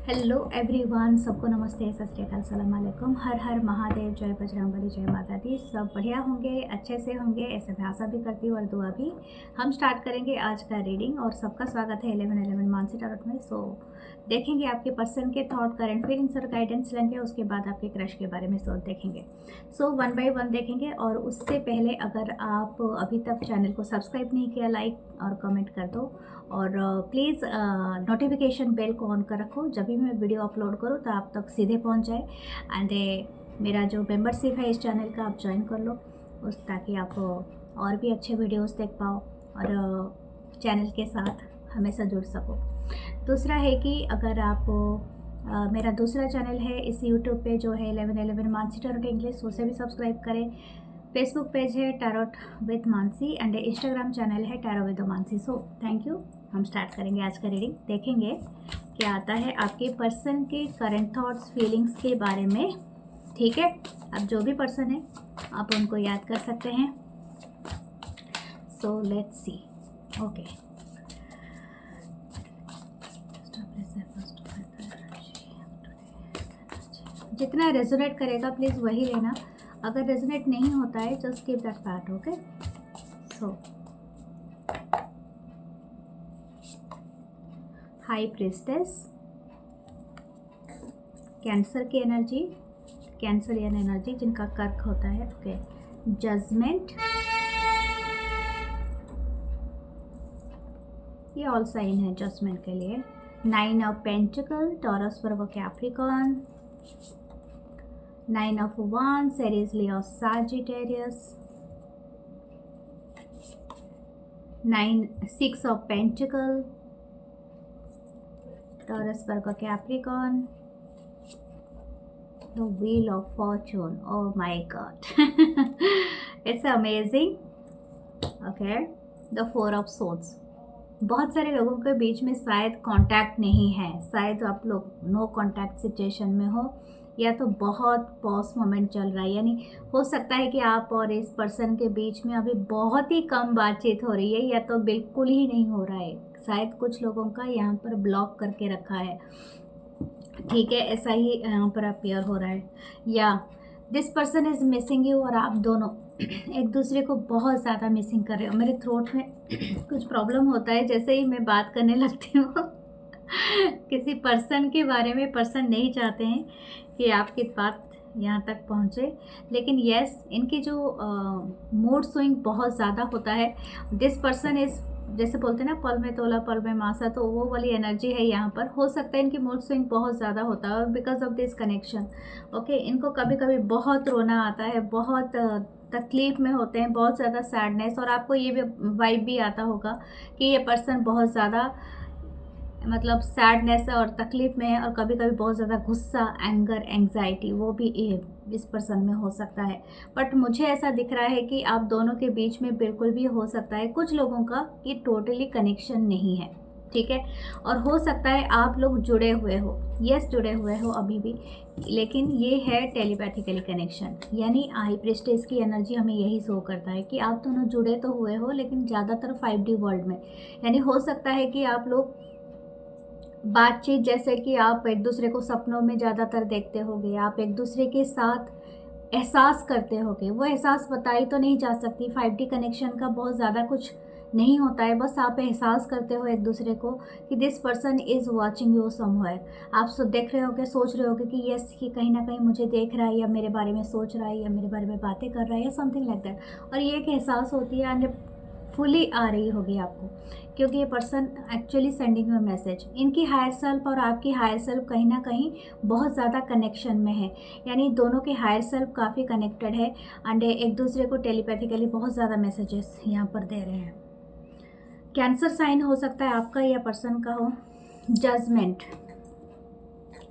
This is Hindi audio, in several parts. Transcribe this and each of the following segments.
हेलो एवरीवन, सबको नमस्ते, सत श्री अकाल, सलाम अलैकुम, हर हर महादेव, जय बजरंगबली, जय माता दी। सब बढ़िया होंगे, अच्छे से होंगे, ऐसे मैं आशा भी करती हूँ और दुआ भी। हम स्टार्ट करेंगे आज का रीडिंग और सबका स्वागत है 1111 मानसी टैरोट में। देखेंगे आपके पर्सन के थॉट, करंट फीलिंग्स और गाइडेंस लेंगे, उसके बाद आपके क्रश के बारे में देखेंगे। वन बाय वन देखेंगे। और उससे पहले अगर आप अभी तक चैनल को सब्सक्राइब नहीं किया, लाइक और कमेंट कर दो। और प्लीज़ नोटिफिकेशन बेल को ऑन कर रखो, जब भी मैं वीडियो अपलोड करूँ तो आप तक सीधे पहुंच जाए। एंड मेरा जो मेंबरशिप है इस चैनल का, आप ज्वाइन कर लो उस, ताकि आप और भी अच्छे वीडियोस देख पाओ और चैनल के साथ हमेशा जुड़ सको। दूसरा है कि अगर आप मेरा दूसरा चैनल है इस यूट्यूब पे जो है 1111 मानसी टैरोट इंग्लिश, उसे भी सब्सक्राइब करें। फेसबुक पेज है tarot with Mansi and Instagram channel है tarot with Mansi. Thank you. हम स्टार्ट करेंगे आज का रीडिंग। देखेंगे क्या आता है आपके पर्सन के करंट थॉट्स, फीलिंग्स के बारे में। ठीक है, अब जो भी पर्सन है आप उनको याद कर सकते हैं। So let's see. ओके, जितना रेजोनेट करेगा प्लीज़ वही लेना। अगर रेजोनेट नहीं होता है just keep that part. Okay, so high priestess, cancer की एनर्जी, कैंसरियन एनर्जी जिनका कर्क होता है। ओके, जजमेंट, ये ऑल साइन है जजमेंट के लिए। 9 of pentacle, Taurus, Virgo, Capricorn. 9 of Wands, Aries, Leo, Sagittarius. 6 of Pentacle, Taurus, Virgo, Capricorn. The Wheel of Fortune. Oh my God, it's amazing. Okay, the 4 of Swords. बहुत सारे लोगों के बीच में शायद कांटेक्ट नहीं है, शायद आप लोग नो कांटेक्ट सिचुएशन में हो, या तो बहुत पॉज मोमेंट चल रहा है। यानी हो सकता है कि आप और इस पर्सन के बीच में अभी बहुत ही कम बातचीत हो रही है, या तो बिल्कुल ही नहीं हो रहा है। शायद कुछ लोगों का यहाँ पर ब्लॉक करके रखा है। ठीक है, ऐसा ही यहाँ पर अपीयर हो रहा है। या this person is missing you, और आप दोनों एक दूसरे को बहुत ज़्यादा मिसिंग कर रहे हो। मेरे थ्रोट में कुछ प्रॉब्लम होता है जैसे ही मैं बात करने लगती हूँ। किसी पर्सन के बारे में पर्सन नहीं चाहते हैं कि आपकी बात यहाँ तक पहुँचे, लेकिन यस, इनकी जो मूड स्विंग बहुत ज़्यादा होता है। दिस पर्सन इज़, जैसे बोलते हैं ना, पल में तोला पल में मासा, तो वो वाली एनर्जी है यहाँ पर। हो सकता है इनकी मूड स्विंग बहुत ज़्यादा होता है, और because of this connection okay, इनको कभी कभी बहुत रोना आता है, बहुत तकलीफ़ में होते हैं, बहुत ज़्यादा सैडनेस, और आपको ये भी वाइब भी आता होगा कि ये पर्सन बहुत ज़्यादा मतलब सैडनेस और तकलीफ़ में है, और कभी कभी बहुत ज़्यादा गुस्सा, एंगर, एंग्जाइटी, वो भी इस पर्सन में हो सकता है। बट मुझे ऐसा दिख रहा है कि आप दोनों के बीच में बिल्कुल भी हो सकता है कुछ लोगों का कि टोटली कनेक्शन नहीं है। ठीक है, और हो सकता है आप लोग जुड़े हुए हो, यस जुड़े हुए हो अभी भी, लेकिन ये है टेलीपैथिकली कनेक्शन। यानी हाई प्रिस्टेस की एनर्जी हमें यही शो करता है कि आप दोनों जुड़े तो हुए हो, लेकिन ज़्यादातर 5D वर्ल्ड में। यानी हो सकता है कि आप लोग बातचीत, जैसे कि आप एक दूसरे को सपनों में ज़्यादातर देखते होगे, आप एक दूसरे के साथ एहसास करते होगे। वो एहसास बताई तो नहीं जा सकती, 5D कनेक्शन का बहुत ज़्यादा कुछ नहीं होता है, बस आप एहसास करते हो एक दूसरे को कि this person is watching you somewhere. आप देख रहे होगे, सोच रहे होगे कि यस, कि कहीं ना कहीं मुझे देख रहा है, या मेरे बारे में सोच रहा है, या मेरे बारे में बातें कर रहा है, या समथिंग लाइक दैट। और ये एक एहसास होती है एंड फुली आ रही होगी आपको, क्योंकि ये person actually sending you message. इनकी हायर सेल्फ और आपकी हायर सेल्फ कहीं ना कहीं बहुत ज़्यादा कनेक्शन में है। यानी दोनों के हायर सेल्फ काफ़ी कनेक्टेड है एंड एक दूसरे को टेलीपैथिकली बहुत ज़्यादा मैसेजेस यहाँ पर दे रहे हैं। कैंसर साइन हो सकता है आपका या पर्सन का हो। जजमेंट,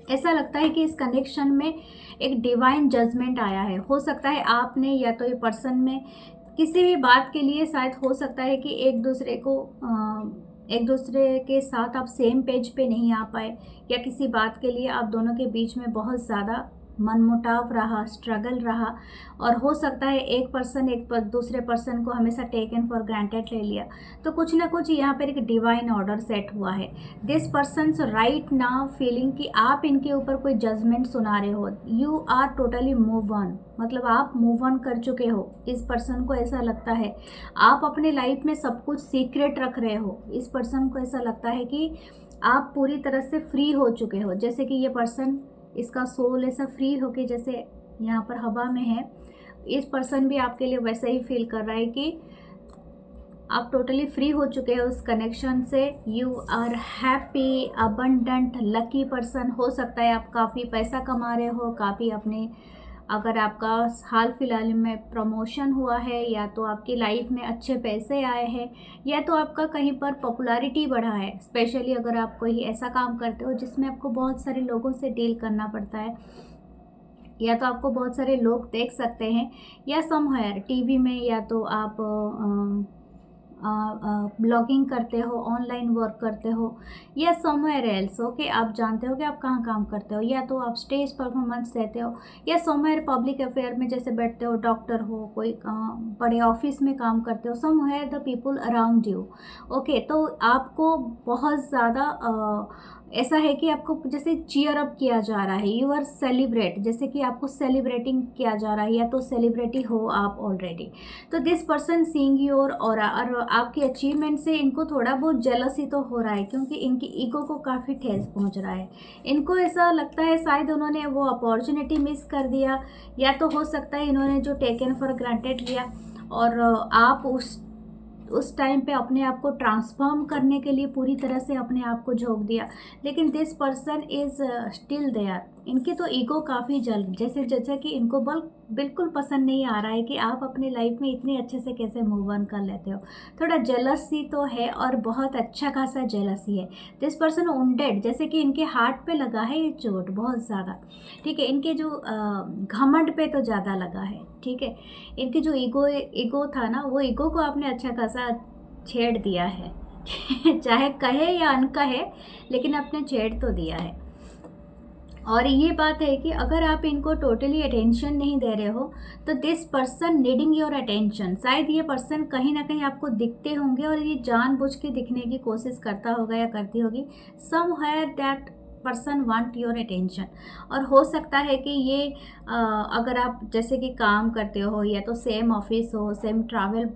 ऐसा लगता है कि इस कनेक्शन में एक डिवाइन जजमेंट आया है। हो सकता है आपने या तो ये पर्सन में किसी भी बात के लिए, शायद हो सकता है कि एक दूसरे के साथ आप सेम पेज पे नहीं आ पाए, या किसी बात के लिए आप दोनों के बीच में बहुत ज़्यादा मनमुटाव रहा, स्ट्रगल रहा, और हो सकता है एक पर्सन दूसरे पर्सन को हमेशा टेकन फॉर ग्रांटेड ले लिया, तो कुछ ना कुछ यहाँ पर एक डिवाइन ऑर्डर सेट हुआ है। This persons right now feeling कि आप इनके ऊपर कोई जजमेंट सुना रहे हो। You are totally move on, मतलब आप मूव ऑन कर चुके हो। इस पर्सन को ऐसा लगता है आप अपने लाइफ में सब कुछ सीक्रेट रख रहे हो। इस पर्सन को ऐसा लगता है कि आप पूरी तरह से फ्री हो चुके हो, जैसे कि ये पर्सन, इसका सोल ऐसा फ्री होके जैसे यहाँ पर हवा में है। इस पर्सन भी आपके लिए वैसा ही फील कर रहा है कि आप टोटली फ्री हो चुके हो उस कनेक्शन से। You are happy, abundant, lucky person. हो सकता है आप काफ़ी पैसा कमा रहे हो, काफ़ी अपने, अगर आपका हाल फिलहाल में प्रमोशन हुआ है, या तो आपकी लाइफ में अच्छे पैसे आए हैं, या तो आपका कहीं पर पॉपुलैरिटी बढ़ा है। स्पेशली अगर आप कोई ऐसा काम करते हो जिसमें आपको बहुत सारे लोगों से डील करना पड़ता है, या तो आपको बहुत सारे लोग देख सकते हैं, या समवेयर टीवी में, या तो आप ब्लॉगिंग करते हो, ऑनलाइन वर्क करते हो, या समवेयर एल्स। ओके, आप जानते हो कि आप कहाँ काम करते हो, या तो आप स्टेज परफॉर्मेंस देते हो, या समवेयर पब्लिक अफेयर में जैसे बैठते हो, डॉक्टर हो, कोई बड़े ऑफिस में काम करते हो, somewhere the people around you. Okay, तो आपको बहुत ज़्यादा ऐसा है कि आपको जैसे चीयर अप किया जा रहा है, यू आर सेलिब्रेट, जैसे कि आपको सेलिब्रेटिंग किया जा रहा है, या तो सेलिब्रिटी हो आप ऑलरेडी। तो this person seeing your aura, और आपकी अचीवमेंट से इनको थोड़ा बहुत जेलसी तो हो रहा है, क्योंकि इनकी ईगो को काफ़ी ठेस पहुंच रहा है। इनको ऐसा लगता है शायद उन्होंने वो अपॉर्चुनिटी मिस कर दिया, या तो हो सकता है इन्होंने जो टेकन फॉर ग्रांटेड लिया, और आप उस टाइम पे अपने आप को ट्रांसफॉर्म करने के लिए पूरी तरह से अपने आप को झोंक दिया। लेकिन this person is still there. इनके तो ईगो काफ़ी जैसे जैसे कि इनको बिल्कुल पसंद नहीं आ रहा है कि आप अपनी लाइफ में इतने अच्छे से कैसे मूव ऑन कर लेते हो। थोड़ा जेलसी तो है, और बहुत अच्छा खासा जेलसी है। दिस पर्सन वुंडेड, जैसे कि इनके हार्ट पे लगा है ये चोट बहुत ज़्यादा। ठीक है, इनके जो घमंड पे तो ज़्यादा लगा है। ठीक है, इनकी जो ईगो था ना, वो ईगो को आपने अच्छा खासा छेड़ दिया है चाहे कहे या अनकहे, लेकिन आपने छेड़ तो दिया है। और ये बात है कि अगर आप इनको टोटली अटेंशन नहीं दे रहे हो, तो this person needing your attention. शायद ये पर्सन कहीं ना कहीं आपको दिखते होंगे, और ये जानबूझ के दिखने की कोशिश करता होगा या करती होगी। Somewhere that person want your attention. और हो सकता है कि ये अगर आप जैसे कि काम करते हो, या तो सेम ऑफिस हो, सेम ट्रैवल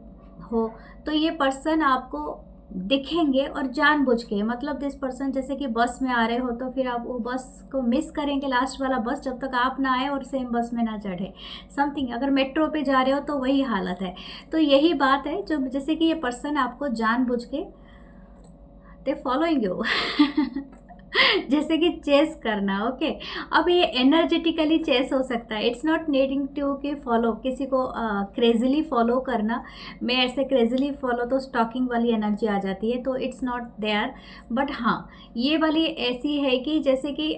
हो, तो ये पर्सन आपको दिखेंगे, और जानबूझ के, मतलब दिस पर्सन जैसे कि बस में आ रहे हो, तो फिर आप वो बस को मिस करेंगे, लास्ट वाला बस, जब तक आप ना आए और सेम बस में ना चढ़े। समथिंग, अगर मेट्रो पे जा रहे हो तो वही हालत है। तो यही बात है, जो जैसे कि ये पर्सन आपको जानबूझ के दे फॉलोइंग यू जैसे कि चेस करना। ओके, अब ये एनर्जेटिकली चेस हो सकता है। इट्स नॉट नीडिंग टू कि फॉलो किसी को क्रेजिली फॉलो करना। मैं ऐसे क्रेजिली फॉलो तो स्टॉकिंग वाली एनर्जी आ जाती है, तो इट्स नॉट देयर। बट हाँ, ये वाली ऐसी है कि जैसे कि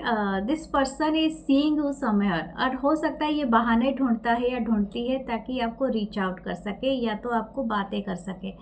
this person is seeing you somewhere, और हो सकता है ये बहाने ढूंढता है या ढूंढती है ताकि आपको रीच आउट कर सके, या तो आपको बातें कर सके।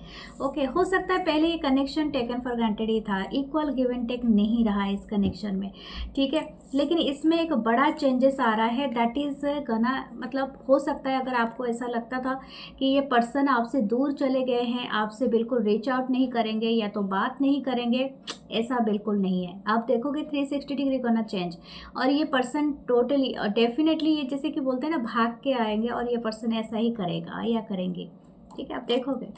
ओके, हो सकता है पहले ये कनेक्शन टेकन फॉर ग्रांटेड ही था, इक्वल गिव एंड टेक नहीं रहा इस कनेक्शन में। ठीक है, लेकिन इसमें एक बड़ा चेंजेस आ रहा है, दैट इज़ गना, मतलब हो सकता है अगर आपको ऐसा लगता था कि ये पर्सन आपसे दूर चले गए हैं, आपसे बिल्कुल रीच आउट नहीं करेंगे, या तो बात नहीं करेंगे, ऐसा बिल्कुल नहीं है। आप देखोगे 360 डिग्री करना चेंज, और ये पर्सन टोटली डेफिनेटली, ये जैसे कि बोलते हैं ना, भाग के आएंगे, और ये पर्सन ऐसा ही करेगा या करेंगे। ठीक है, आप देखोगे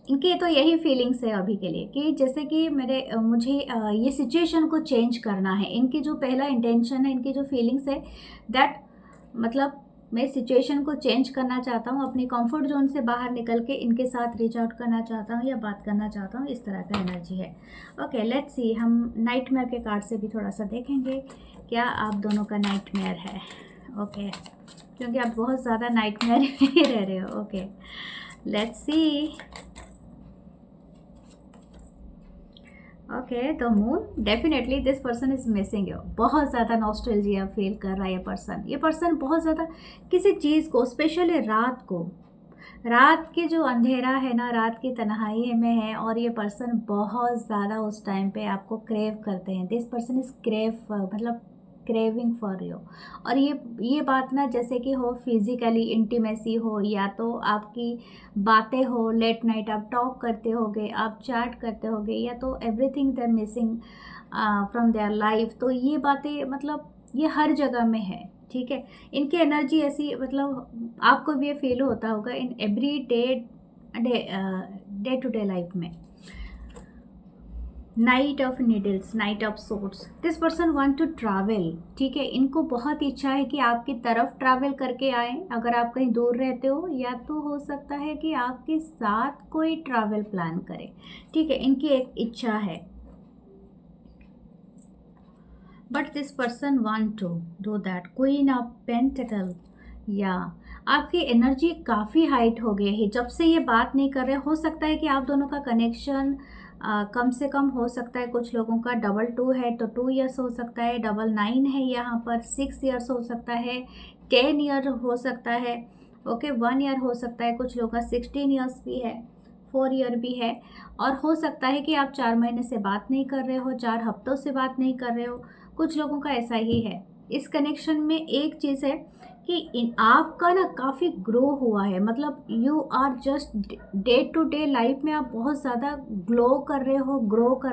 इनके तो यही फीलिंग्स है अभी के लिए, कि जैसे कि मुझे ये सिचुएशन को चेंज करना है। इनकी जो पहला इंटेंशन है, इनकी जो फीलिंग्स है, दैट मतलब मैं सिचुएशन को चेंज करना चाहता हूँ, अपनी कंफर्ट जोन से बाहर निकल के इनके साथ रीच आउट करना चाहता हूँ, या बात करना चाहता हूँ, इस तरह का एनर्जी है। ओके, लेट्स सी, हम नाइटमेयर के कार्ड से भी थोड़ा सा देखेंगे क्या आप दोनों का नाइटमेयर है। ओके, क्योंकि आप बहुत ज़्यादा नाइटमेयर में रह रहे हो। Okay, let's C. Okay, the moon, definitely this person is missing you. बहुत ज़्यादा नॉस्टैल्जिया फील कर रहा है ये पर्सन बहुत ज़्यादा किसी चीज़ को, स्पेशली रात के जो अंधेरा है ना, रात की तन्हाई में है, और ये पर्सन बहुत ज़्यादा उस टाइम पे आपको क्रेव करते हैं। दिस पर्सन इज क्रेव, मतलब क्रेविंग फॉर यू। और ये बात ना जैसे कि हो फिजिकली इंटीमेसी हो, या तो आपकी बातें हो, लेट नाइट आप टॉक करते होगे, आप चैट करते होगे, या तो everything they are missing from their life. तो ये बातें मतलब ये हर जगह में है, ठीक है। इनकी एनर्जी ऐसी मतलब आपको भी ये फील होता होगा in every day to day life में। Knight of needles, knight of swords, this person want to travel, ठीक है। इनको बहुत इच्छा है कि आपकी तरफ ट्रैवल करके आए, अगर आप कहीं दूर रहते हो, या तो हो सकता है कि आपके साथ कोई ट्रैवल प्लान करे, ठीक है। इनकी एक इच्छा है, but this person want to do that. Queen of pentacle, या आपकी एनर्जी काफ़ी हाइट हो गई है जब से ये बात नहीं कर रहे। हो सकता है कि आप दोनों का कनेक्शन कम से कम हो सकता है, कुछ लोगों का 2 है तो 2 इयर्स हो सकता है, 9 है, यहाँ पर 6 इयर्स हो सकता है, 10 ईयर हो सकता है, ओके 1 ईयर हो सकता है, कुछ लोगों का 16 इयर्स भी है, 4 ईयर भी है। और हो सकता है कि आप 4 महीने से बात नहीं कर रहे हो, 4 हफ्तों से बात नहीं कर रहे हो, कुछ लोगों का ऐसा ही है। इस कनेक्शन में एक चीज़ है कि आपका ना काफ़ी ग्रो हुआ है, मतलब you are just day to day life में आप बहुत ज़्यादा ग्रो कर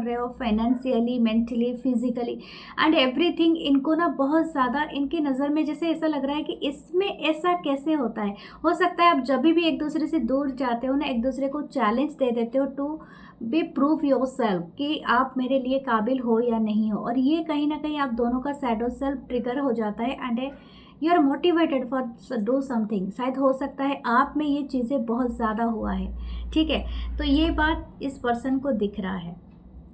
रहे हो financially, mentally, physically and everything. इनको ना बहुत ज़्यादा इनकी नज़र में जैसे ऐसा लग रहा है कि इसमें ऐसा कैसे होता है। हो सकता है आप जब भी एक दूसरे से दूर जाते हो ना, एक दूसरे को चैलेंज दे देते हो to be prove yourself कि आप मेरे लिए काबिल हो या नहीं हो, और ये कहीं ना कहीं आप दोनों का शैडो सेल्फ ट्रिगर हो जाता है and you are motivated for do something. शायद हो सकता है आप में ये चीज़ें बहुत ज़्यादा हुआ है, ठीक है। तो ये बात इस पर्सन को दिख रहा है।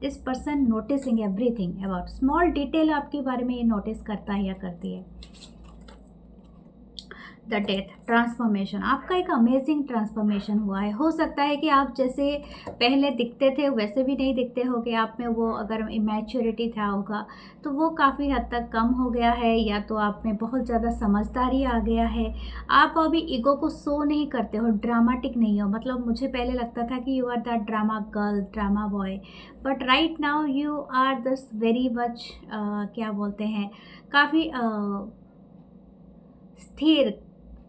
This person noticing everything about small detail आपके बारे में ये नोटिस करता है या करती है। द डेथ, ट्रांसफॉर्मेशन, आपका एक अमेजिंग ट्रांसफॉर्मेशन हुआ है। हो सकता है कि आप जैसे पहले दिखते थे वैसे भी नहीं दिखते होगे, आप में वो अगर इमेच्योरिटी था होगा तो वो काफ़ी हद तक कम हो गया है, या तो आप में बहुत ज़्यादा समझदारी आ गया है। आप अभी ईगो को शो नहीं करते हो, ड्रामेटिक नहीं हो। मतलब मुझे पहले लगता था कि you are that drama girl, drama boy, but right now you are this very much क्या बोलते हैं, काफ़ी स्थिर,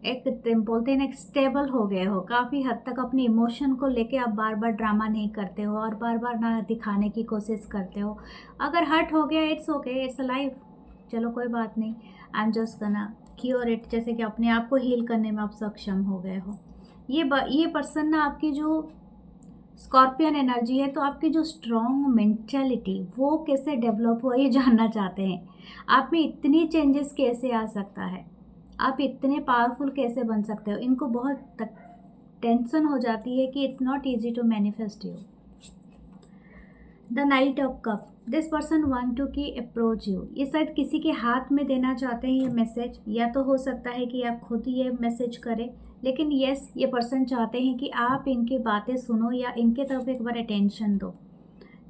एक बोलते हैं ना, एक स्टेबल हो गए हो काफ़ी हद तक। अपने इमोशन को लेके आप बार बार ड्रामा नहीं करते हो और बार बार ना दिखाने की कोशिश करते हो। अगर हर्ट हो गया it's okay, it's a life, चलो कोई बात नहीं, आई एम जस्ट गना क्योर इट। जैसे कि अपने आप को हील करने में आप सक्षम हो गए हो। ये पर्सन ना आपकी जो स्कॉर्पियन एनर्जी है, तो आपकी जो स्ट्रॉन्ग मेंटालिटी वो कैसे डेवलप हुआ ये जानना चाहते हैं। आप में इतनी चेंजेस कैसे आ सकता है, आप इतने पावरफुल कैसे बन सकते हो। इनको बहुत टेंशन हो जाती है कि it's not easy to manifest you. The knight of cup, this person want to की अप्रोच यू। ये शायद किसी के हाथ में देना चाहते हैं ये मैसेज, या तो हो सकता है कि आप खुद ये मैसेज करें, लेकिन यस ये पर्सन चाहते हैं कि आप इनकी बातें सुनो या इनके तरफ एक बार अटेंशन दो।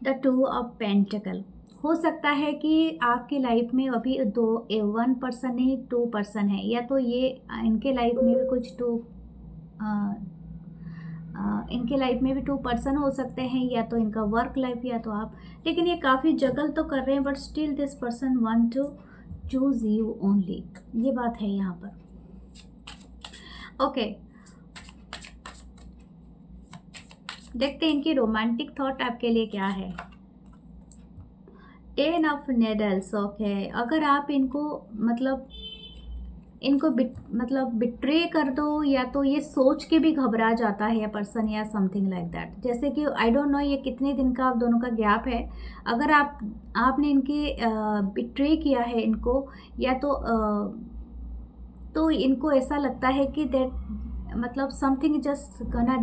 द 2 ऑफ पेंटिकल, हो सकता है कि आपकी लाइफ में अभी 1 पर्सन नहीं 2 पर्सन है, या तो ये इनके लाइफ में भी कुछ इनके लाइफ में भी 2 पर्सन हो सकते हैं, या तो इनका वर्क लाइफ या तो आप। लेकिन ये काफ़ी जगल तो कर रहे हैं, but still this person want to choose you only, ये बात है यहाँ पर, ओके। देखते हैं इनकी रोमांटिक थॉट आपके लिए क्या है। 10 ऑफ नेडल्स, ओके। अगर आप इनको मतलब बिट्रे कर दो, या तो ये सोच के भी घबरा जाता है पर्सन या समथिंग लाइक दैट। जैसे कि आई डोंट नो ये कितने दिन का आप दोनों का गैप है। अगर आपने इनके बिट्रे किया है इनको, या तो इनको ऐसा लगता है कि दैट मतलब समथिंग जस्ट गना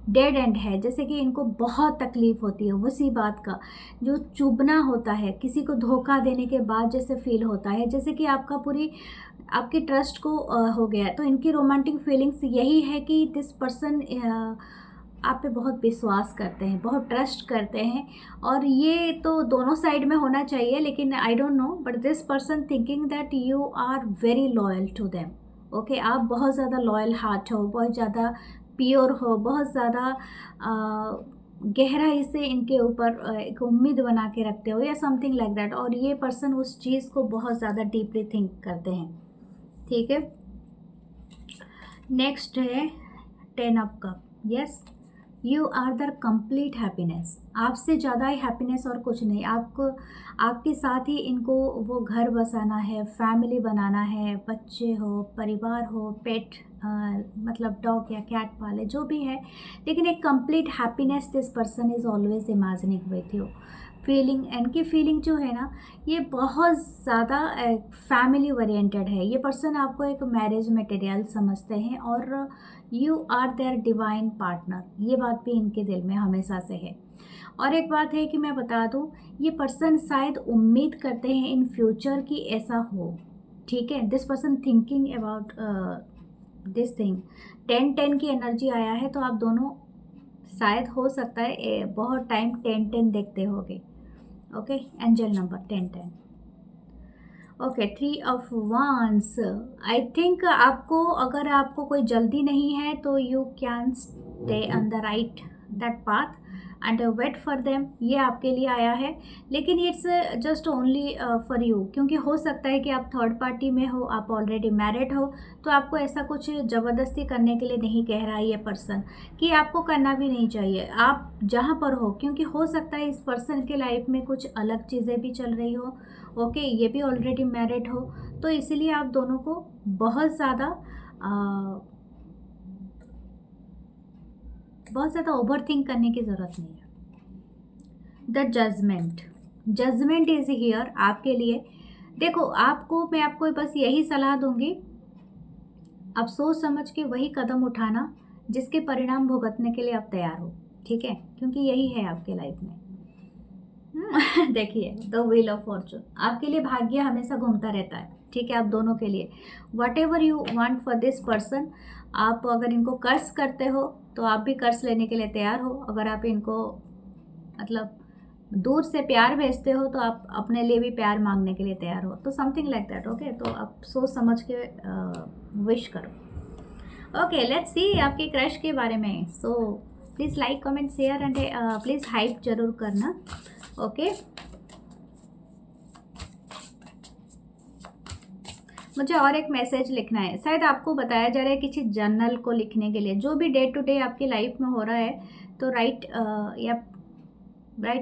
डेड एंड है। जैसे कि इनको बहुत तकलीफ़ होती है उसी बात का, जो चुभना होता है किसी को धोखा देने के बाद जैसे फील होता है, जैसे कि आपके ट्रस्ट को हो गया है। तो इनकी रोमांटिक फीलिंग्स यही है कि दिस पर्सन आप पे बहुत विश्वास करते हैं, बहुत ट्रस्ट करते हैं, और ये तो दोनों साइड में होना चाहिए, लेकिन I don't know, but this person thinking that you are very loyal to them, okay. आप बहुत ज़्यादा लॉयल हार्ट हो, बहुत ज़्यादा प्योर हो, बहुत ज़्यादा गहराई से इनके ऊपर एक उम्मीद बना के रखते हो या समथिंग लाइक दैट, और ये पर्सन उस चीज़ को बहुत ज़्यादा डीपली थिंक करते हैं, ठीक है। नेक्स्ट है 10 of cup. Yes, you are the complete happiness. आपसे ज़्यादा ही हैप्पीनेस और कुछ नहीं। आपको आपके साथ ही इनको वो घर बसाना है, फैमिली बनाना है, बच्चे हो, परिवार हो, पेट मतलब डॉग या कैट पाले, जो भी है, लेकिन एक complete happiness this person is always imagining with you. Feeling, इनकी फीलिंग जो है ना, ये बहुत ज़्यादा फैमिली ओरिएंटेड है। ये पर्सन आपको एक मैरिज मटेरियल समझते हैं और you are their divine partner. ये बात भी इनके दिल में हमेशा से है। और एक बात है कि मैं बता दूं, ये पर्सन शायद उम्मीद करते हैं इन फ्यूचर कि ऐसा हो, ठीक है। This person thinking about this thing. 10-10 की एनर्जी आया है, तो आप दोनों शायद हो सकता है बहुत टाइम 10-10 देखते होगे। Okay, angel number 10-10। Okay, 3 of wands. I think आपको, अगर आपको कोई जल्दी नहीं है तो you can stay on the right that path and wait for them. ये आपके लिए आया है, लेकिन it's just only for you, क्योंकि हो सकता है कि आप थर्ड पार्टी में हो, आप ऑलरेडी मैरिड हो, तो आपको ऐसा कुछ ज़बरदस्ती करने के लिए नहीं कह रहा है ये पर्सन, कि आपको करना भी नहीं चाहिए, आप जहाँ पर हो, क्योंकि हो सकता है इस पर्सन के लाइफ में कुछ अलग चीज़ें भी चल रही हो। ओके, ये भी ऑलरेडी मैरिड हो, तो इसीलिए आप दोनों को बहुत ज़्यादा ओवर थिंक करने की ज़रूरत नहीं है। The judgement, judgement is here आपके लिए। देखो, मैं आपको बस यही सलाह दूंगी, आप सोच समझ के वही कदम उठाना जिसके परिणाम भुगतने के लिए आप तैयार हो, ठीक है, क्योंकि यही है आपके लाइफ में। देखिए, द व्हील ऑफ फॉर्चून, आपके लिए भाग्य हमेशा घूमता रहता है, ठीक है, आप दोनों के लिए। What ever you want for this person, आप अगर इनको कर्ज करते हो तो आप भी कर्ज लेने के लिए तैयार हो। अगर आप इनको मतलब दूर से प्यार भेजते हो तो आप अपने लिए भी प्यार मांगने के लिए तैयार हो, तो समथिंग लाइक दैट। ओके, तो आप सोच समझ के विश करो। ओके, लेट्स सी आपके क्रश के बारे में। So please like, comment, share and please hype जरूर करना। ओके, मुझे और एक मैसेज लिखना है, शायद आपको बताया जा रहा है किसी जर्नल को लिखने के लिए, जो भी डे टू डे आपकी लाइफ में हो रहा है, तो राइट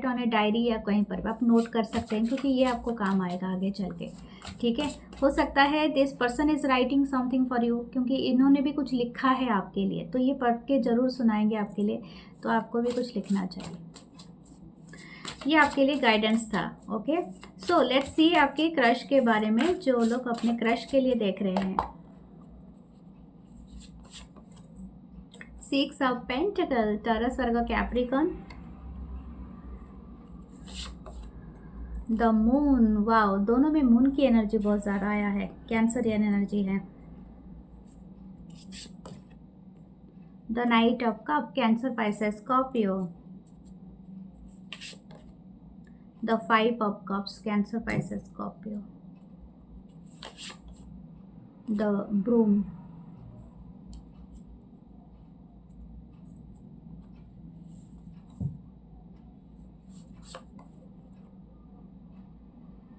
ऑन ए डायरी या कहीं पर भी आप नोट कर सकते हैं, क्योंकि ये आपको काम आएगा आगे चल के, ठीक है। हो सकता है this person is writing something for you, क्योंकि इन्होंने भी कुछ लिखा है आपके लिए, तो ये पढ़ के ज़रूर सुनाएंगे आपके लिए, तो आपको भी कुछ लिखना चाहिए। ये आपके लिए गाइडेंस था। ओके, सो लेट्स सी आपके क्रश के बारे में, जो लोग अपने क्रश के लिए देख रहे हैं। 6 of pentacle, Taurus, Virgo, Capricorn, the moon. Wow, दोनों में मून की एनर्जी बहुत ज़्यादा आया है, कैंसरियन एनर्जी है। The knight of cup, Cancer, Pisces, Scorpio. The 5 of cups, Cancer, Pisces, Scorpio. The broom.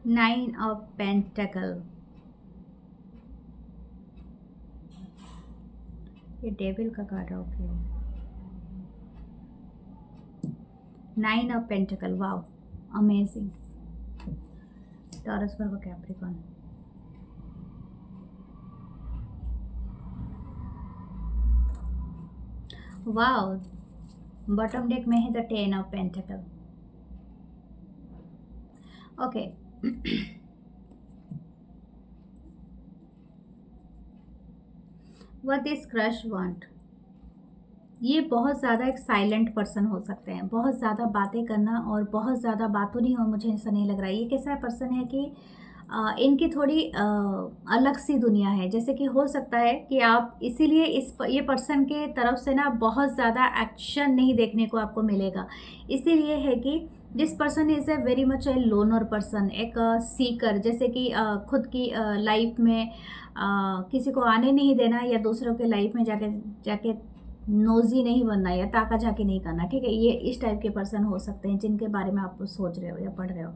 Nine of pentacle, ये डेविल का कार्ड है। Okay, 9 of pentacle, wow, amazing. Taurus, Virgo, Capricorn. Wow, bottom deck में है the 10 of pentacle. Okay, what this crush want, ये बहुत ज़्यादा एक साइलेंट पर्सन हो सकते हैं, बहुत ज़्यादा बातें करना और बहुत ज़्यादा बातों नहीं हो, मुझे ऐसा नहीं लग रहा है। ये कैसा पर्सन है कि इनकी थोड़ी अलग सी दुनिया है, जैसे कि हो सकता है कि आप इसीलिए ये पर्सन के तरफ से ना बहुत ज़्यादा एक्शन नहीं देखने को आपको मिलेगा। इसीलिए है कि this person is a very much a loner person, एक सीकर, जैसे कि खुद की लाइफ में किसी को आने नहीं देना या दूसरों के लाइफ में जाके नोजी नहीं बनना या ताका झाकी नहीं करना, ठीक है। ये इस टाइप के पर्सन हो सकते हैं जिनके बारे में आप सोच रहे हो या पढ़ रहे हो,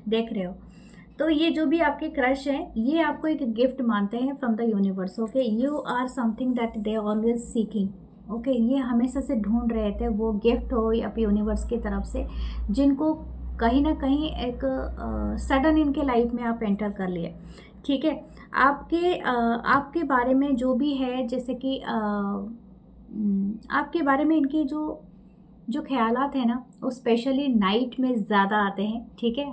देख रहे हो। तो ये जो भी आपके क्रश हैं, ये आपको एक गिफ्ट मानते हैं from the universe. Okay, you are something that they always seeking. Okay, ये हमेशा से ढूंढ रहे थे, वो गिफ्ट हो या यूनिवर्स की तरफ से, जिनको कहीं ना कहीं एक सडन इनके लाइफ में आप एंटर कर लिए, ठीक है। आपके बारे में जो भी है, जैसे कि आपके बारे में इनके जो जो ख्यालात हैं ना, वो स्पेशली नाइट में ज़्यादा आते हैं, ठीक है।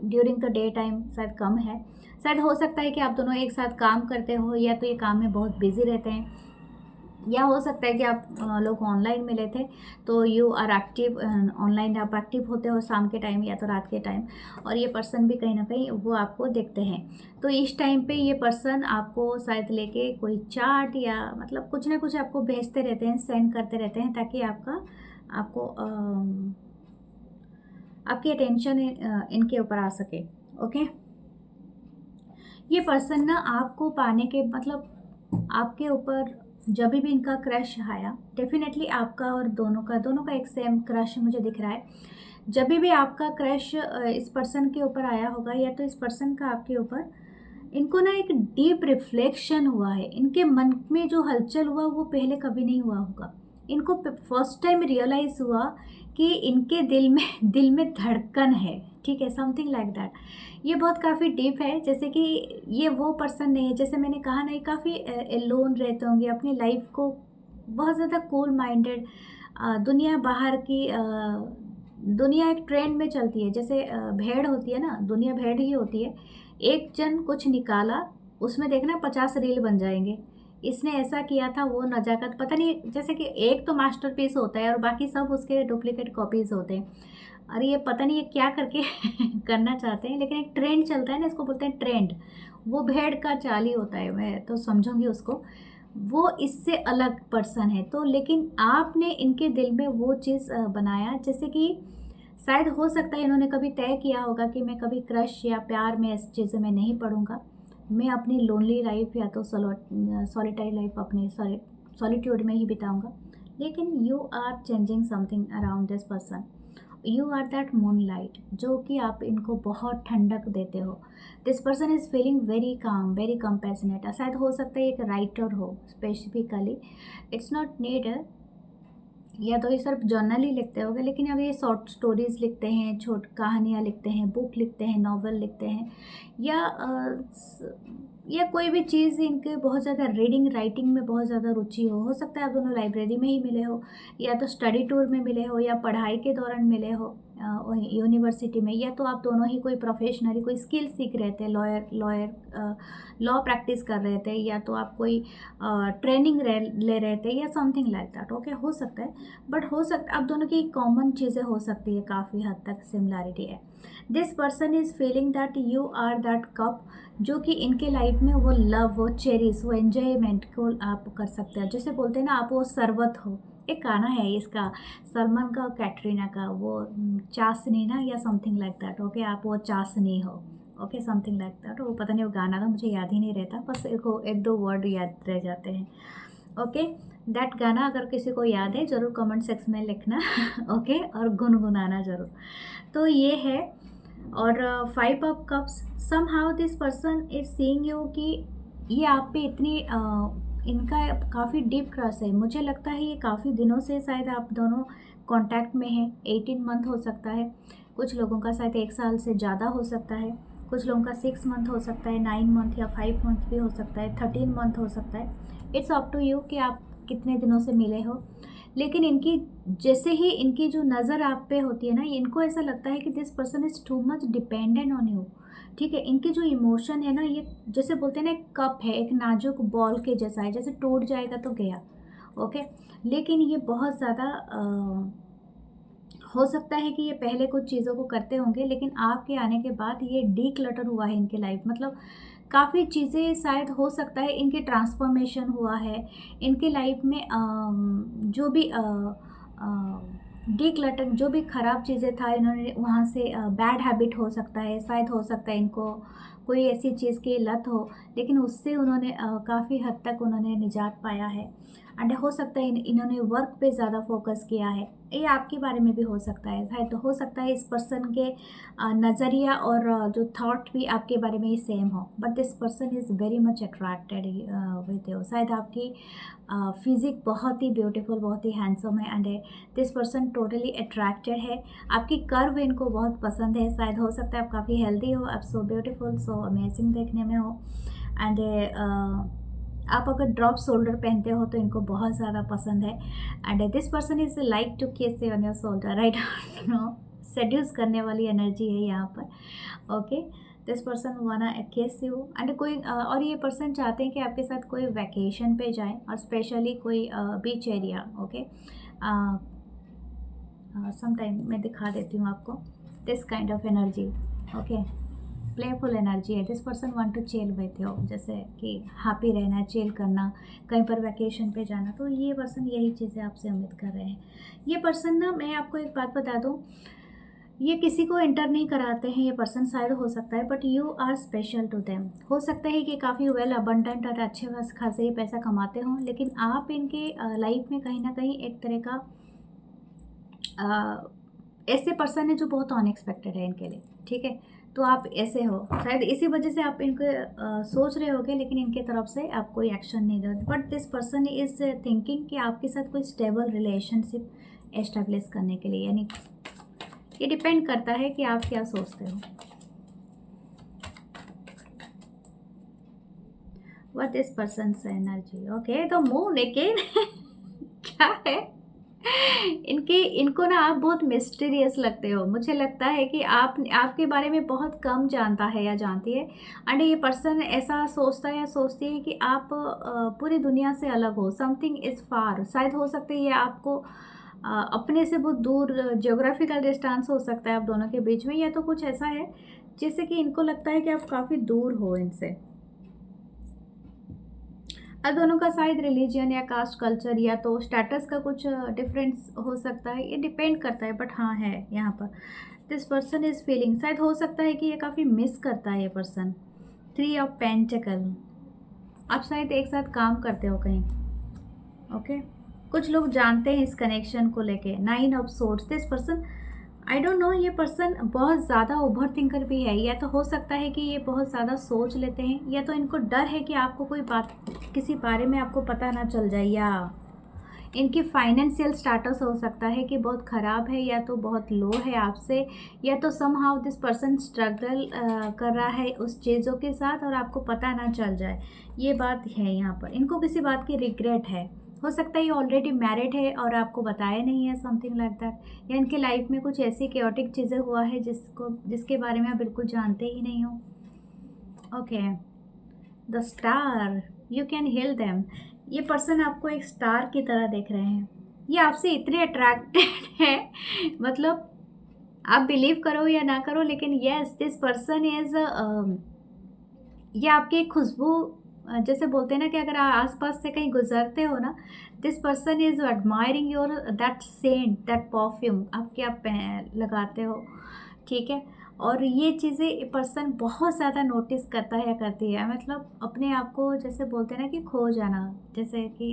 ड्यूरिंग द डे टाइम शायद कम है। शायद हो सकता है कि आप दोनों एक साथ काम करते हो, या तो ये काम में बहुत बिजी रहते हैं, या हो सकता है कि आप लोग ऑनलाइन मिले थे, तो यू आर एक्टिव ऑनलाइन, आप एक्टिव होते हो शाम के टाइम या तो रात के टाइम, और ये पर्सन भी कहीं ना कहीं वो आपको देखते हैं। तो इस टाइम पे ये पर्सन आपको शायद लेके कोई चार्ट या मतलब कुछ ना कुछ आपको भेजते रहते हैं, सेंड करते रहते हैं, ताकि आपको आपकी अटेंशन इनके ऊपर आ सके। ओके, ये पर्सन ना आपको पाने के मतलब आपके ऊपर जब भी इनका क्रश आया, डेफिनेटली आपका और दोनों का एक सेम क्रश मुझे दिख रहा है। जब भी आपका क्रश इस पर्सन के ऊपर आया होगा, या तो इस पर्सन का आपके ऊपर, इनको ना एक डीप रिफ्लेक्शन हुआ है। इनके मन में जो हलचल हुआ वो पहले कभी नहीं हुआ होगा। इनको फर्स्ट टाइम रियलाइज हुआ कि इनके दिल में धड़कन है, ठीक है, समथिंग लाइक दैट। ये बहुत काफ़ी डीप है। जैसे कि ये वो पर्सन नहीं है, जैसे मैंने कहा ना, ये काफ़ी एलोन रहते होंगे अपनी लाइफ को, बहुत ज़्यादा कूल माइंडेड। दुनिया बाहर की दुनिया एक ट्रेंड में चलती है, जैसे भेड़ होती है ना, दुनिया भेड़ ही होती है। एक जन कुछ निकाला, उसमें देखना 50 रील बन जाएंगे, इसने ऐसा किया था, वो नजाकत पता नहीं, जैसे कि एक तो मास्टरपीस होता है और बाकी सब उसके डुप्लीकेट कॉपीज होते हैं। अरे ये पता नहीं ये क्या करके करना चाहते हैं, लेकिन एक ट्रेंड चलता है ना, इसको बोलते हैं ट्रेंड। वो भेड़ का चाल ही होता है, मैं तो समझूंगी उसको। वो इससे अलग पर्सन है, तो लेकिन आपने इनके दिल में वो चीज़ बनाया, जैसे कि शायद हो सकता है इन्होंने कभी तय किया होगा कि मैं कभी क्रश या प्यार में ऐसी चीज़ें मैं नहीं पढ़ूंगा, मैं अपनी लोनली लाइफ या तो सॉलिटरी लाइफ अपने सॉलिट्यूड में ही बिताऊंगा। लेकिन you are changing something around this person. You are that moonlight, जो कि आप इनको बहुत ठंडक देते हो। This person is feeling very calm, very compassionate. शायद हो सकता है एक राइटर हो स्पेसिफिकली, इट्स नॉट नीड, या तो ये सिर्फ जर्नल ही लिखते होंगे, लेकिन अगर ये शॉर्ट स्टोरीज लिखते हैं, छोट कहानियाँ लिखते हैं, बुक लिखते हैं, नॉवल लिखते हैं, या कोई भी चीज़, इनके बहुत ज़्यादा रीडिंग राइटिंग में बहुत ज़्यादा रुचि हो सकता है आप दोनों लाइब्रेरी में ही मिले हो, या तो स्टडी टूर में मिले हो, या पढ़ाई के दौरान मिले हो यूनिवर्सिटी में, या तो आप दोनों ही कोई प्रोफेशनली कोई स्किल सीख रहे थे, लॉ प्रैक्टिस कर रहे थे, या तो आप कोई ट्रेनिंग ले रहे थे, या समथिंग लाइक दैट। ओके, हो सकता है, बट हो सकता है आप दोनों की कॉमन चीज़ें हो सकती है, काफ़ी हद तक सिमिलैरिटी है। This person is feeling that you are that cup, जो कि इनके लाइफ में वो लव, वो चेरिस, वो एन्जॉयमेंट को आप कर सकते हैं। जैसे बोलते हैं ना, आप वो शरबत हो। एक गाना है इसका, सलमान का, कैटरीना का, वो चाशनी ना, या समथिंग लाइक दैट। ओके, आप वो चाशनी हो। Okay, something like that. वो पता नहीं वो गाना था, मुझे याद ही नहीं रहता, बस एक दो वर्ड याद रह जाते हैं। ओके, दैट गाना अगर किसी को याद है ज़रूर कमेंट सेक्शन में लिखना। ओके, और गुनगुनाना ज़रूर। तो ये है। और 5 of cups, somehow this person is seeing you, कि ये आप पे इतनी इनका काफ़ी डीप क्रश है। मुझे लगता है ये काफ़ी दिनों से शायद आप दोनों कांटेक्ट में हैं। 18 मंथ हो सकता है, कुछ लोगों का शायद 1 साल से ज़्यादा हो सकता है, कुछ लोगों का 6 मंथ हो सकता है, 9 मंथ या 5 मंथ भी हो सकता है, 13 मंथ हो सकता है। इट्स अप टू यू कि आप कितने दिनों से मिले हो। लेकिन इनकी जैसे ही इनकी जो नज़र आप पे होती है ना, इनको ऐसा लगता है कि this person is too much dependent on you, ठीक है। इनके जो इमोशन है ना, ये जैसे बोलते हैं ना, एक कप है, एक नाजुक बॉल के जैसा है, जैसे टूट जाएगा तो गया। ओके, लेकिन ये बहुत ज़्यादा हो सकता है कि ये पहले कुछ चीज़ों को करते होंगे, लेकिन आपके आने के बाद ये डीक्लटर हुआ है इनके लाइफ, मतलब काफ़ी चीज़ें शायद हो सकता है इनके ट्रांसफॉर्मेशन हुआ है इनके लाइफ में। जो भी डीक्लटर, जो भी ख़राब चीज़ें था, इन्होंने वहाँ से बैड हैबिट हो सकता है, शायद हो सकता है इनको कोई ऐसी चीज़ की लत हो, लेकिन उससे उन्होंने काफ़ी हद तक उन्होंने निजात पाया है। एंड हो सकता है इन्होंने वर्क पे ज़्यादा फोकस किया है। ये आपके बारे में भी हो सकता है तो हो सकता है इस पर्सन के नज़रिया और जो थॉट भी आपके बारे में ही सेम हो, but this person is very much attracted with you. शायद आपकी फिज़िक बहुत ही ब्यूटीफुल, बहुत ही हैंडसम है and this person totally attracted है। आपकी कर्व इनको बहुत पसंद है। शायद हो सकता है आप काफ़ी हेल्दी हो, आप सो ब्यूटीफुल, सो अमेजिंग देखने में हो एंड आप अगर ड्रॉप शोल्डर पहनते हो तो इनको बहुत ज़्यादा पसंद है and this person is like to kiss on your shoulder, right? No, seduce करने वाली एनर्जी है यहाँ पर। ओके, दिस पर्सन वाना किस यू एंड कोई और ये पर्सन चाहते हैं कि आपके साथ कोई वैकेशन पे जाए और स्पेशली कोई beach area. Okay, some time मैं दिखा देती हूँ आपको this kind of energy. Okay, playful energy है। This person want to chill with you, जैसे कि हैप्पी रहना, चिल करना, कहीं पर वैकेशन पे जाना। तो ये पर्सन यही चीज़ें आपसे उम्मीद कर रहे हैं। ये पर्सन ना, मैं आपको एक बात बता दूँ, ये किसी को एंटर नहीं कराते हैं ये पर्सन, शायद हो सकता है, but you are special to them. हो सकता है कि काफ़ी वेल अबंडेंट और अच्छे खासे ही पैसा कमाते हों, लेकिन आप इनके लाइफ में कहीं ना कहीं एक तरह का ऐसे पर्सन है जो बहुत अनएक्सपेक्टेड है इनके लिए, ठीक है? तो आप ऐसे हो, शायद इसी वजह से आप इनको सोच रहे होगे, लेकिन इनके तरफ से आप कोई एक्शन नहीं दे। But this person is thinking कि आपके साथ कोई स्टेबल रिलेशनशिप एस्टेब्लिश करने के लिए, यानी ये डिपेंड करता है कि आप क्या सोचते हो। What is person energy? Okay, तो मून अगेन क्या है इनको ना, आप बहुत मिस्टीरियस लगते हो। मुझे लगता है कि आपके बारे में बहुत कम जानता है या जानती है एंड ये पर्सन ऐसा सोचता है या सोचती है कि आप पूरी दुनिया से अलग हो, समथिंग इज़ फार। शायद हो सकता है ये आपको अपने से बहुत दूर, जियोग्राफिकल डिस्टेंस हो सकता है आप दोनों के बीच में, या तो कुछ ऐसा है जिससे कि इनको लगता है कि आप काफ़ी दूर हो इनसे। अब दोनों का शायद रिलीजन या कास्ट कल्चर या तो स्टेटस का कुछ डिफरेंस हो सकता है, ये डिपेंड करता है, बट हाँ है यहाँ पर दिस पर्सन इज़ फीलिंग। शायद हो सकता है कि ये काफ़ी मिस करता है ये पर्सन। 3 ऑफ पेंटिकल, आप शायद एक साथ काम करते हो कहीं। ओके, कुछ लोग जानते हैं इस कनेक्शन को लेके। 9 of swords, this person, I don't no, ये पर्सन बहुत ज़्यादा ओवर थिंकर भी है, या तो हो सकता है कि ये बहुत ज़्यादा सोच लेते हैं, या तो इनको डर है कि आपको कोई बात, किसी बारे में आपको पता ना चल जाए, या इनकी फाइनेंशियल स्टेटस हो सकता है कि बहुत ख़राब है या तो बहुत लो है आपसे, या तो समहाउ दिस पर्सन स्ट्रगल कर रहा है उस चीज़ों के साथ और आपको पता ना चल जाए। ये बात है यहाँ पर, इनको किसी बात की रिग्रेट है। हो सकता है ये ऑलरेडी मैरिड है और आपको बताया नहीं है, समथिंग लाइक दैट, या इनके लाइफ में कुछ ऐसी केओटिक चीज़ें हुआ है जिसके बारे में आप बिल्कुल जानते ही नहीं हो। Okay, the star, you can heal them. ये पर्सन आपको एक स्टार की तरह देख रहे हैं। ये आपसे इतने अट्रैक्टेड है, मतलब आप बिलीव करो या ना करो, लेकिन यस, दिस पर्सन इज, ये आपकी एक खुशबू, जैसे बोलते हैं ना कि अगर आप आसपास से कहीं गुजरते हो ना, this person is admiring your that scent, that perfume आपके आप लगाते हो, ठीक है? और ये चीज़ें पर्सन बहुत ज़्यादा नोटिस करता है या करती है, मतलब अपने आप को जैसे बोलते हैं ना कि खो जाना, जैसे कि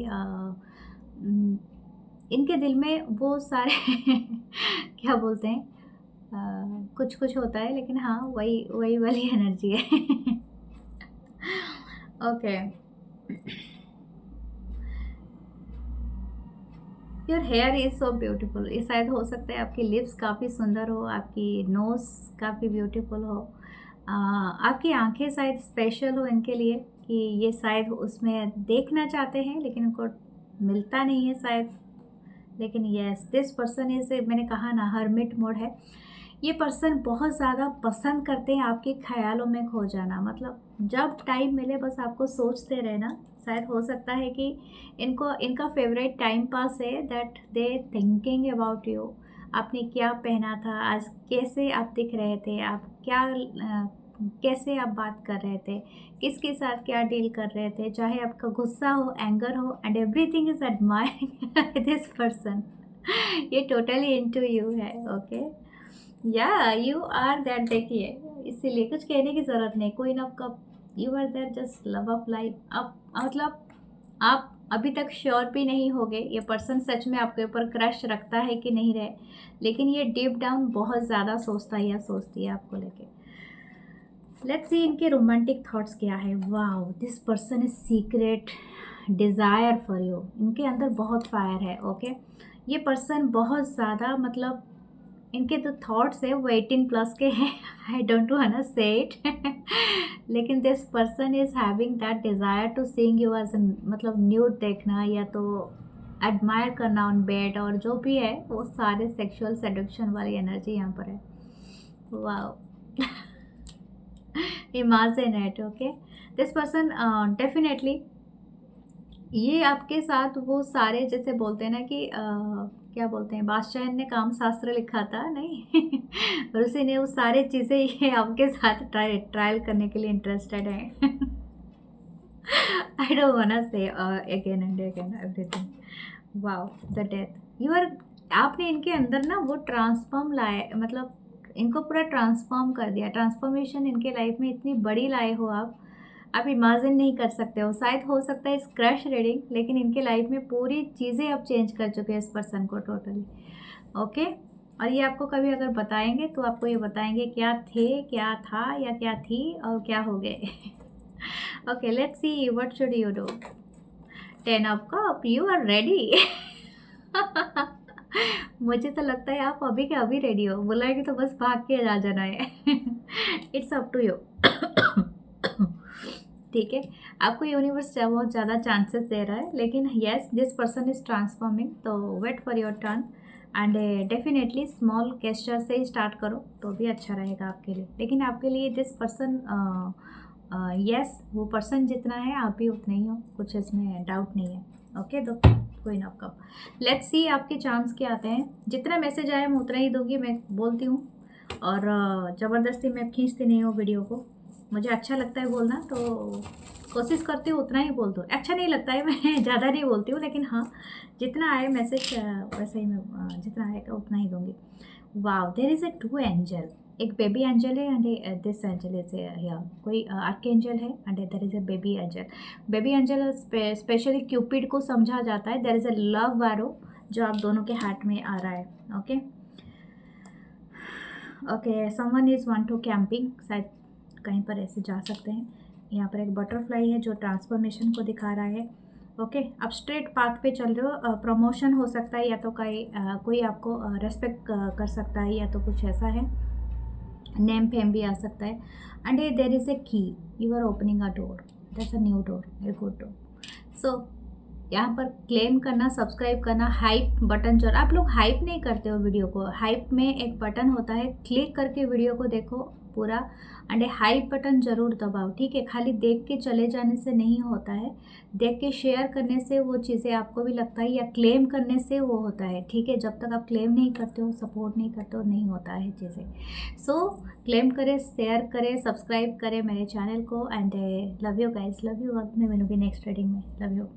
इनके दिल में वो सारे क्या बोलते हैं, कुछ कुछ होता है, लेकिन हाँ, वही वही वाली एनर्जी है। Okay, your here is so beautiful. ये शायद हो सकता है आपकी लिप्स काफ़ी सुंदर हो, आपकी नोज़ काफ़ी ब्यूटीफुल हो, आपकी आंखें शायद स्पेशल हो इनके लिए, कि ये शायद उसमें देखना चाहते हैं लेकिन उनको मिलता नहीं है शायद। लेकिन यस, दिस पर्सन इज, मैंने कहा ना, हर्मिट मोड है। ये पर्सन बहुत ज़्यादा पसंद करते हैं आपके ख्यालों में खो जाना, मतलब जब टाइम मिले बस आपको सोचते रहना। शायद हो सकता है कि इनको, इनका फेवरेट टाइम पास है that they thinking about you. आपने क्या पहना था आज, कैसे आप दिख रहे थे, आप क्या कैसे आप बात कर रहे थे, किसके साथ क्या डील कर रहे थे, चाहे आपका गुस्सा हो, एंगर हो, and everything is admiring this person. ये टोटली इनटू यू है। ओके, या यू आर दैट, देखिए इसीलिए कुछ कहने की ज़रूरत नहीं, queen of cup, you are that, just love of life. आप मतलब आप अभी तक श्योर भी नहीं होगे ये पर्सन सच में आपके ऊपर क्रश रखता है कि नहीं रहे, लेकिन ये डीप डाउन बहुत ज़्यादा सोचता है या सोचती है आपको लेके। लेट्स सी इनके रोमांटिक थॉट्स क्या है। Wow, this person is secret desire for you. इनके अंदर बहुत फायर है। ओके, ये पर्सन बहुत ज़्यादा मतलब इनके जो थॉट्स है वो 18+ के हैं। I don't want say it लेकिन this person is having that desire to seeing you as मतलब न्यूड देखना या तो एडमायर करना ऑन बेड, और जो भी है वो सारे सेक्सुअल सेडक्शन वाली एनर्जी यहाँ पर है। Wow imagine it. Okay, this person definitely ये आपके साथ वो सारे जैसे बोलते हैं ना कि क्या बोलते हैं, बादशाह ने काम शास्त्र लिखा था नहीं और उसी ने वो सारे चीज़ें ये आपके साथ ट्रायल करने के लिए इंटरेस्टेड है। I don't want say again and again everything. Wow, the death you are, आपने इनके अंदर ना वो ट्रांसफॉर्म लाए, मतलब इनको पूरा ट्रांसफॉर्म कर दिया। ट्रांसफॉर्मेशन इनके लाइफ में इतनी बड़ी लाए हो आप इमेजिन नहीं कर सकते हो। शायद हो सकता है इस क्रश रीडिंग, लेकिन इनके लाइफ में पूरी चीज़ें आप चेंज कर चुके हैं इस पर्सन को टोटली। ओके, और ये आपको कभी अगर बताएंगे तो आपको ये बताएंगे क्या थे, क्या था या क्या थी और क्या हो गए। Okay, let's see what should you do. 10 of cup, you are ready. मुझे तो लगता है आप अभी के अभी रेडी हो। बोला है कि तो बस भाग के आ जाना है। It's up to you. ठीक है, आपको यूनिवर्स बहुत ज़्यादा चांसेस दे रहा है, लेकिन yes this person is transforming, तो wait for your turn and definitely small gesture से ही स्टार्ट करो तो भी अच्छा रहेगा आपके लिए। लेकिन आपके लिए दिस पर्सन येस वो पर्सन जितना है आप भी उतना ही हो, कुछ इसमें डाउट नहीं है। ओके, तो कोई ना कब लेट्स सी आपके चांस क्या आते हैं। जितना मैसेज आया मैं उतना ही दूंगी, मैं बोलती हूँ और ज़बरदस्ती मैं खींचती नहीं हूँ वीडियो को। मुझे अच्छा लगता है बोलना तो कोशिश करती हूँ उतना ही बोल दूँ। अच्छा नहीं लगता है मैं ज़्यादा नहीं बोलती हूँ, लेकिन हाँ जितना आए मैसेज वैसे ही मैं जितना आएगा उतना ही दूँगी। Wow, there is a 2 angel, एक बेबी एंजल है and this angel is here, कोई आर्क एंजल है and there is a baby angel. Baby angel specially cupid को समझा जाता है। There is a love arrow जो आप दोनों के हार्ट में आ रहा है। Okay okay, someone is want to camping, शायद कहीं पर ऐसे जा सकते हैं। यहाँ पर एक बटरफ्लाई है जो ट्रांसफॉर्मेशन को दिखा रहा है। ओके, आप स्ट्रेट पाथ पे चल रहे हो। प्रमोशन हो सकता है या तो कोई आपको रेस्पेक्ट कर सकता है या तो कुछ ऐसा है, नेम फेम भी आ सकता है। And there is a key, you are opening a door, that's a new door, a good door. So यहाँ पर क्लेम करना, सब्सक्राइब करना, हाइप बटन जो आप लोग हाइप नहीं करते हो वीडियो को। हाइप में एक बटन होता है, क्लिक करके वीडियो को देखो पूरा एंड हाइप बटन ज़रूर दबाओ। ठीक है, खाली देख के चले जाने से नहीं होता है, देख के शेयर करने से वो चीज़ें आपको भी लगता है, या क्लेम करने से वो होता है। ठीक है, जब तक आप क्लेम नहीं करते हो, सपोर्ट नहीं करते हो, नहीं होता है चीज़ें। सो क्लेम करें, शेयर करें, सब्सक्राइब करें मेरे चैनल को and love you guys, love you. मैं मिलूंगी नेक्स्ट रीडिंग में। Love you.